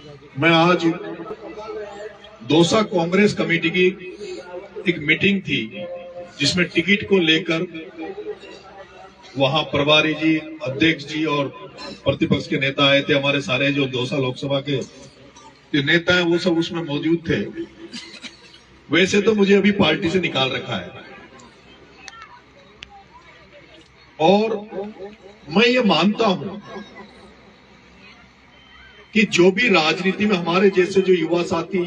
मैं आज दौसा कांग्रेस कमेटी की एक मीटिंग थी जिसमें टिकट को लेकर वहां प्रभारी जी, अध्यक्ष जी और प्रतिपक्ष के नेता आए थे। हमारे सारे जो दौसा लोकसभा के जो नेता हैं वो सब उसमें मौजूद थे। वैसे तो मुझे अभी पार्टी से निकाल रखा है और मैं ये मानता हूं कि जो भी राजनीति में हमारे जैसे जो युवा साथी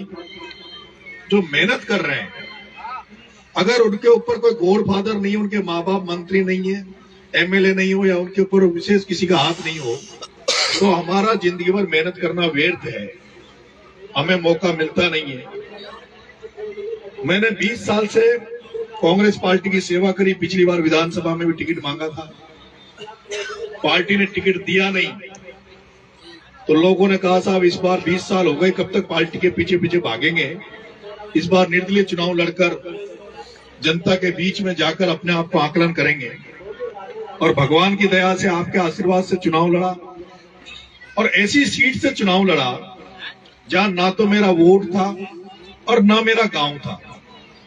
जो मेहनत कर रहे हैं, अगर उनके ऊपर कोई गॉड फादर नहीं है, उनके माँ बाप मंत्री नहीं है, एमएलए नहीं हो या उनके ऊपर विशेष किसी का हाथ नहीं हो, तो हमारा जिंदगी भर मेहनत करना व्यर्थ है, हमें मौका मिलता नहीं है। मैंने 20 साल से कांग्रेस पार्टी की सेवा करी। पिछली बार विधानसभा में भी टिकट मांगा था, पार्टी ने टिकट दिया नहीं, तो लोगों ने कहा साहब इस बार 20 साल हो गए, कब तक पार्टी के पीछे पीछे भागेंगे, इस बार निर्दलीय चुनाव लड़कर जनता के बीच में जाकर अपने आप को आकलन करेंगे। और भगवान की दया से, आपके आशीर्वाद से चुनाव लड़ा और ऐसी सीट से चुनाव लड़ा जहां ना तो मेरा वोट था और ना मेरा गांव था,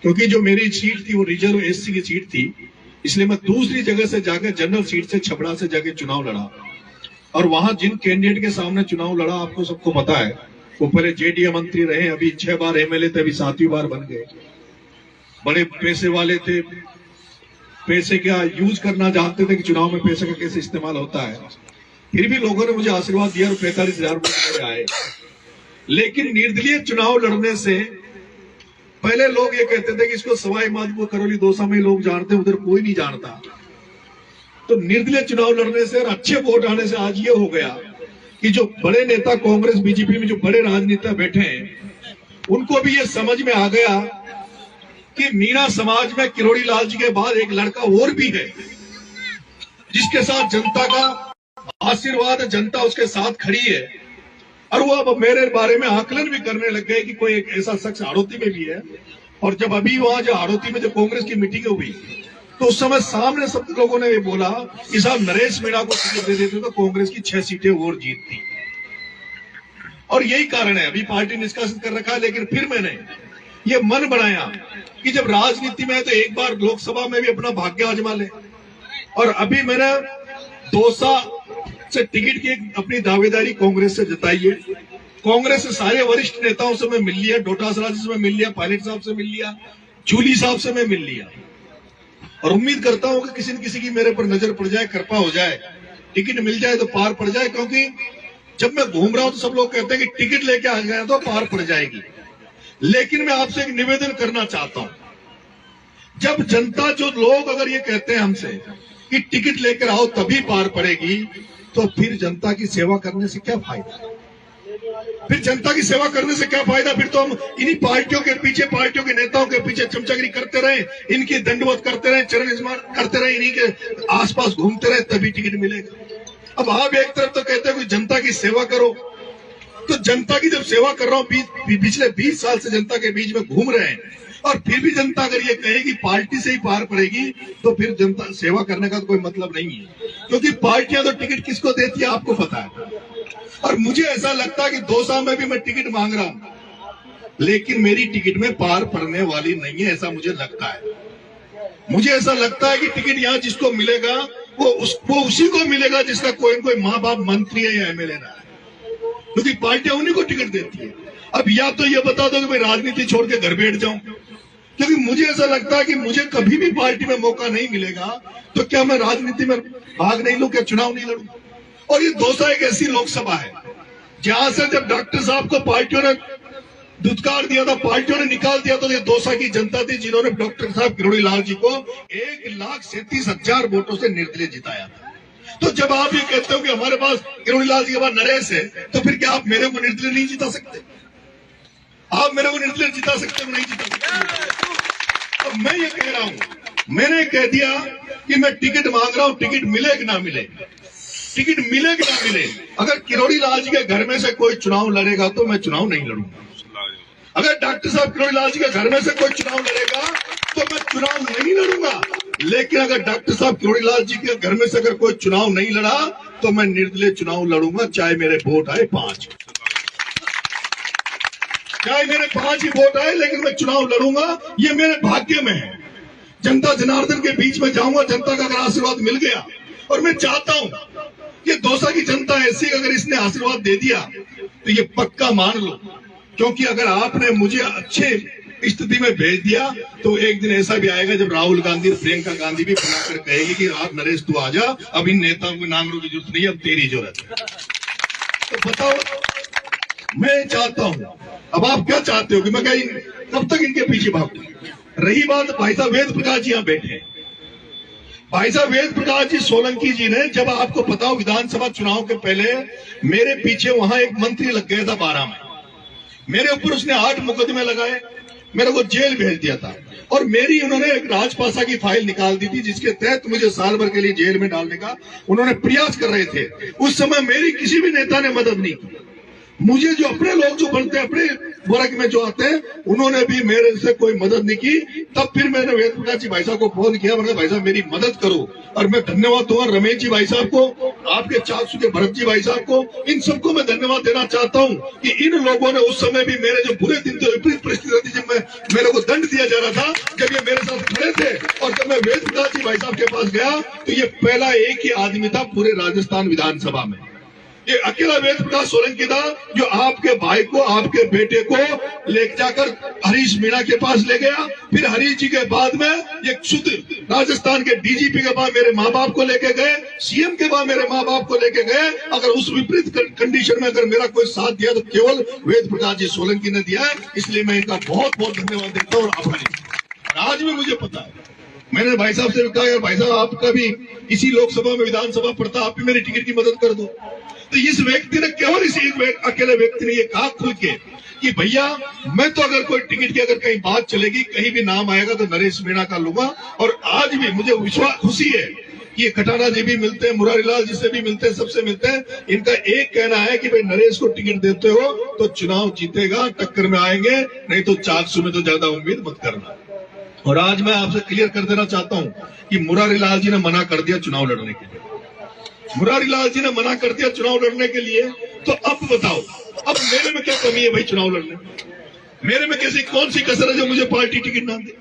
क्योंकि जो मेरी सीट थी वो रिजर्व एससी की सीट थी, इसलिए मैं दूसरी जगह से जाकर जनरल सीट से छपड़ा से जाकर चुनाव लड़ा। और वहां जिन कैंडिडेट के सामने चुनाव लड़ा, आपको सबको पता है, वो पहले जेडीए मंत्री रहे, अभी 6 बार एमएलए थे, अभी 7वीं बार बन गए। बड़े पैसे वाले थे, पैसे क्या यूज करना जानते थे कि चुनाव में पैसे का कैसे इस्तेमाल होता है। फिर भी लोगों ने मुझे आशीर्वाद दिया और 45,000 रुपए आए। लेकिन निर्दलीय चुनाव लड़ने से पहले लोग ये कहते थे कि इसको सवाई माधोपुर, करौली, दौसा में लोग जानते, उधर कोई नहीं जानता। तो निर्दलीय चुनाव लड़ने से और अच्छे वोट आने से आज ये हो गया कि जो बड़े नेता कांग्रेस बीजेपी में जो बड़े राजनेता बैठे हैं, उनको भी ये समझ में आ गया कि मीणा समाज में किरोड़ी लाल जी के बाद एक लड़का और भी है जिसके साथ जनता का आशीर्वाद, जनता उसके साथ खड़ी है। और वो अब मेरे बारे में आकलन भी करने लग गए कि कोई एक ऐसा शख्स हाड़ौती में भी है। और जब अभी वहां जो हाड़ौती में जो कांग्रेस की मीटिंग हुई, तो उस समय सामने सब लोगों ने ये बोला कि साहब नरेश मीणा को टिकट दे देते तो कांग्रेस की 6 सीटें और जीतती। और यही कारण है, अभी पार्टी निष्कासित कर रखा है, लेकिन फिर मैंने ये मन बनाया कि जब राजनीति में है तो एक बार लोकसभा में भी अपना भाग्य आजमा ले। और अभी मैंने दौसा से टिकट की अपनी दावेदारी कांग्रेस से जताई है। कांग्रेस से सारे वरिष्ठ नेताओं से मैं मिल लिया, डोटासरा जी से मैं मिल लिया, पायलट साहब से मिल लिया, जूली साहब से मैं मिल लिया। और उम्मीद करता हूं कि किसी न किसी की मेरे पर नजर पड़ जाए, कृपा हो जाए, टिकट मिल जाए तो पार पड़ जाए। क्योंकि जब मैं घूम रहा हूं तो सब लोग कहते हैं कि टिकट लेके आ गए तो पार पड़ जाएगी। लेकिन मैं आपसे एक निवेदन करना चाहता हूं, जब जनता, जो लोग अगर ये कहते हैं हमसे कि टिकट लेकर आओ तभी पार पड़ेगी, तो फिर जनता की सेवा करने से क्या फायदा? फिर जनता की सेवा करने से क्या फायदा? फिर तो हम इन्हीं पार्टियों के पीछे, पार्टियों के नेताओं के पीछे चमचागिरी करते रहे, इनकी दंडवत करते रहे, चरण स्मरण करते रहे, इन्हीं के आसपास घूमते रहे, तभी टिकट मिलेगा। अब आप एक तरफ तो कहते हैं कि जनता की सेवा करो, तो जनता की जब सेवा कर रहा हूं, पिछले 20 साल से जनता के बीच में घूम रहे हैं, और फिर भी जनता अगर ये कहेगी पार्टी से ही पार पड़ेगी, तो फिर जनता सेवा करने का तो कोई मतलब नहीं है। क्योंकि पार्टियां तो टिकट किसको देती है आपको पता है। और मुझे ऐसा लगता है कि दौसा में भी मैं टिकट मांग रहा हूं, लेकिन मेरी टिकट में पार पड़ने वाली नहीं है, ऐसा मुझे लगता है। मुझे ऐसा लगता है कि टिकट यहाँ जिसको मिलेगा वो उसी को मिलेगा जिसका कोई न कोई माँ बाप मंत्री है या एमएलए ना है, क्योंकि पार्टियां उन्हीं को टिकट देती है। अब या तो ये बता दो कि मैं राजनीति छोड़ के घर बैठ जाऊं, क्योंकि मुझे ऐसा लगता है कि मुझे कभी भी पार्टी में मौका नहीं मिलेगा तो क्या मैं राजनीति में भाग नहीं लूं, क्या चुनाव नहीं लड़ूं? और ये दौसा एक ऐसी लोकसभा है जहां से जब डॉक्टर साहब को पार्टियों ने दुत्कार दिया था, पार्टियों ने निकाल दिया, तो ये दौसा की जनता थी जिन्होंने डॉक्टर साहब किरोड़ी लाल जी को 1,37,000 वोटों से निर्दलीय जिताया था। तो जब आप ये कहते हो कि हमारे पास किरोड़ी लाल जी के पास नरेश है, तो फिर क्या आप मेरे को निर्दलीय नहीं जिता सकते? आप मेरे को निर्दलीय जिता सकते हो? नहीं जिता सकते। अब मैं ये कह रहा हूं, मैंने कह दिया कि मैं टिकट मांग रहा हूं, टिकट मिले कि ना मिले, टिकट मिले कि ना मिले, अगर किरोड़ी लाल जी के घर में से कोई चुनाव लड़ेगा तो मैं चुनाव नहीं लड़ूंगा। अगर डॉक्टर साहब किरोड़ी लाल जी के घर में से कोई चुनाव लड़ेगा तो मैं चुनाव नहीं लड़ूंगा। लेकिन अगर डॉक्टर साहब किरोड़ी लाल जी के घर में से अगर कोई चुनाव नहीं लड़ा तो मैं निर्दलीय चुनाव लड़ूंगा, चाहे मेरे वोट आए 5। चाहे मेरे 5 ही वोट आए, लेकिन मैं चुनाव लड़ूंगा, ये मेरे भाग्य में है। जनता जनार्दन के बीच में जाऊंगा, जनता का अगर आशीर्वाद मिल गया, और मैं चाहता हूं कि दौसा की जनता ऐसी, अगर इसने आशीर्वाद दे दिया तो ये पक्का मान लो, क्योंकि अगर आपने मुझे अच्छे स्थिति में भेज दिया तो एक दिन ऐसा भी आएगा जब राहुल गांधी और प्रियंका गांधी भी बुलाकर कहेगी कि आप नरेश तू आ जा, अब इन नेताओं को नांगरों की जरूरत नहीं है, अब तेरी जरूरत है। तो बताओ, मैं चाहता हूं, अब आप क्या चाहते हो कि मैं कहीं कब तक इनके पीछे भागूं? रही बात भाई साहब वेद प्रकाश जी यहां बैठे, भाई साहब वेद प्रकाश जी सोलंकी जी ने, जब आपको पता हो विधानसभा चुनाव के पहले मेरे पीछे वहां एक मंत्री लग गया था 12 में, मेरे ऊपर उसने 8 मुकदमे लगाए, मेरे को जेल भेज दिया था, और मेरी उन्होंने एक राजपासा की फाइल निकाल दी थी जिसके तहत मुझे साल भर के लिए जेल में डालने का उन्होंने प्रयास कर रहे थे। उस समय मेरी किसी भी नेता ने मदद नहीं की। मुझे जो अपने लोग जो बनते हैं, अपने वर्ग में जो आते हैं, उन्होंने भी मेरे से कोई मदद नहीं की। तब फिर मैंने वेद प्रकाश जी भाई साहब को फोन किया, मैंने भाई साहब मेरी मदद करो, और मैं धन्यवाद दूंगा रमेश जी भाई साहब को, आपके चाकसू के भरत जी भाई साहब को, इन सबको मैं धन्यवाद देना चाहता हूं कि इन लोगों ने उस समय भी मेरे जो बुरे दिन थे, विपरीत परिस्थिति थी, जब मेरे को दंड दिया जा रहा था, जब ये मेरे साथ खड़े थे, और जब मैं वेद प्रकाश जी भाई साहब के पास गया तो ये पहला एक ही आदमी था पूरे राजस्थान विधानसभा में, ये अकेला वेद प्रकाश सोलंकी था जो आपके भाई को, आपके बेटे को ले जाकर हरीश मीणा के पास ले गया। फिर हरीश जी के बाद में ये शुद्ध राजस्थान के डीजीपी के पास मेरे माँ बाप को लेके गए, सीएम के पास मेरे माँ बाप को लेके गए। अगर उस विपरीत कंडीशन में अगर मेरा कोई साथ दिया तो केवल वेद प्रकाश जी सोलंकी ने दिया है, इसलिए मैं इनका बहुत बहुत धन्यवाद देता हूँ और आभारी। आज भी मुझे पता है, मैंने भाई साहब से कहा यार भाई साहब आपका भी इसी लोकसभा में विधानसभा पड़ता, आप भी मेरी टिकट की मदद कर दो। तो इस व्यक्ति ने, केवल इसी अकेले व्यक्ति ने ये कहा खुल के कि भैया मैं तो अगर कोई टिकट की अगर कहीं बात चलेगी, कहीं भी नाम आएगा तो नरेश मीणा का लूंगा। और आज भी मुझे विश्वास, खुशी है कि ये खटाना जी भी मिलते हैं, मुरारी लाल जी से भी मिलते हैं, सबसे मिलते हैं। इनका एक कहना है कि भाई नरेश को टिकट देते हो तो चुनाव जीतेगा, टक्कर में आएंगे, नहीं तो चाकसू में तो ज्यादा उम्मीद मत करना। और आज मैं आपसे क्लियर कर देना चाहता हूं कि मुरारी लाल जी ने मना कर दिया चुनाव लड़ने के लिए, मुरारी लाल जी ने मना कर दिया चुनाव लड़ने के लिए। तो अब बताओ, अब मेरे में क्या कमी है भाई चुनाव लड़ने में? मेरे में कैसी कौन सी कसर है जो मुझे पार्टी टिकट ना दे?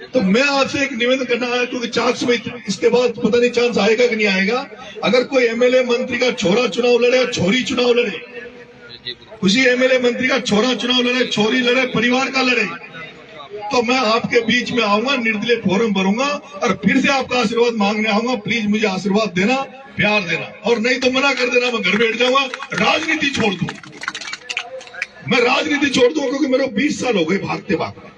तो मैं आपसे एक निवेदन करना है, क्योंकि चाकसू में इसके बाद पता नहीं चांस आएगा कि नहीं आएगा, अगर कोई एमएलए मंत्री का छोरा चुनाव लड़े और छोरी चुनाव लड़े, उसी एमएलए मंत्री का छोरा चुनाव लड़े, छोरी लड़े, परिवार का लड़े, तो मैं आपके बीच में आऊंगा, निर्दलीय फोरम भरूंगा और फिर से आपका आशीर्वाद मांगने आऊंगा। प्लीज मुझे आशीर्वाद देना, प्यार देना, और नहीं तो मना कर देना, मैं घर बैठ जाऊंगा, राजनीति छोड़ दूं। मैं राजनीति छोड़ दूं क्योंकि मेरे 20 साल हो गए भागते भागते।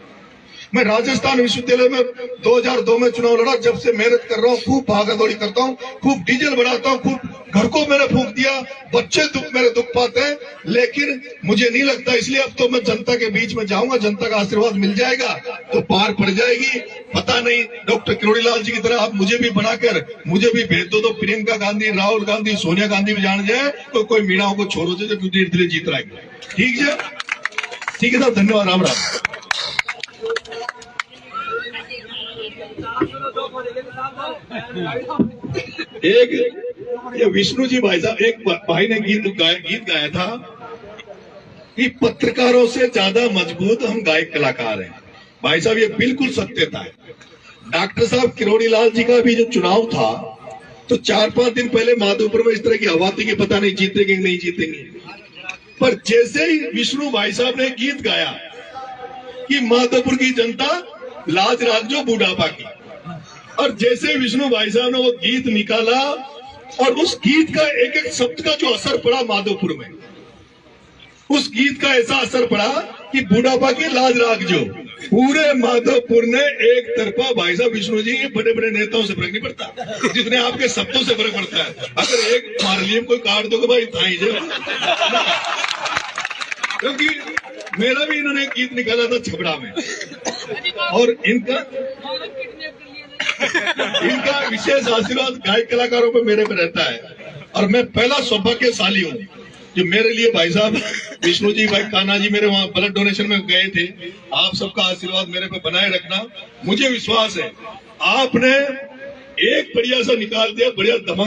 मैं राजस्थान विश्वविद्यालय में 2002 में चुनाव लड़ा, जब से मेहनत कर रहा हूँ, खूब भागा दौड़ी करता हूँ, खूब डीजल बनाता हूँ, खूब घर को मैंने फूंक दिया, बच्चे मेरे दुख पाते हैं, लेकिन मुझे नहीं लगता, इसलिए अब तो मैं जनता के बीच में जाऊंगा, जनता का आशीर्वाद मिल जाएगा तो पार पड़ जाएगी। पता नहीं डॉक्टर किरोड़ी लाल जी की तरह आप मुझे भी बनाकर मुझे भी भेज दो तो प्रियंका गांधी, राहुल गांधी, सोनिया गांधी भी जान जाए तो कोई मीणाओं को छोड़ो जो निर्दलीय जीत रहा है। ठीक है, ठीक है साहब, धन्यवाद, राम राम। एक ये विष्णु जी भाई साहब, एक भाई ने गीत गाया था कि पत्रकारों से ज्यादा मजबूत हम गायक कलाकार हैं। भाई साहब ये बिल्कुल सत्यता है। डॉक्टर साहब किरोड़ी लाल जी का भी जो चुनाव था तो 4-5 दिन पहले माधोपुर में इस तरह की हवा थी कि पता नहीं जीतेंगे नहीं जीतेंगे, पर जैसे ही विष्णु भाई साहब ने गीत गाया कि माधोपुर की जनता लाज राखजो बुढ़ापा की, और जैसे विष्णु भाई साहब ने वो गीत निकाला और उस गीत का एक एक शब्द का जो असर पड़ा माधोपुर में, उस गीत का ऐसा असर पड़ा कि बुढ़ापा की लाज राखजो, पूरे माधोपुर ने एक तरफा। भाई साहब विष्णु जी, बड़े बड़े नेताओं से फर्क नहीं पड़ता जितने आपके शब्दों से फर्क पड़ता है। अगर एक मार्लियम कोई काट दो भाई थाई जो, क्योंकि मेरा भी इन्होंने गीत निकाला था छबड़ा में, और इनका विशेष आशीर्वाद गायक कलाकारों पे मेरे पे रहता है। और मैं पहला सौभाग्यशाली हूँ जो मेरे लिए भाई साहब विष्णु जी, भाई कान्हा जी मेरे वहां ब्लड डोनेशन में गए थे। आप सबका आशीर्वाद मेरे पे बनाए रखना। मुझे विश्वास है आपने एक बढ़िया सा निकाल दिया, बढ़िया धमाका।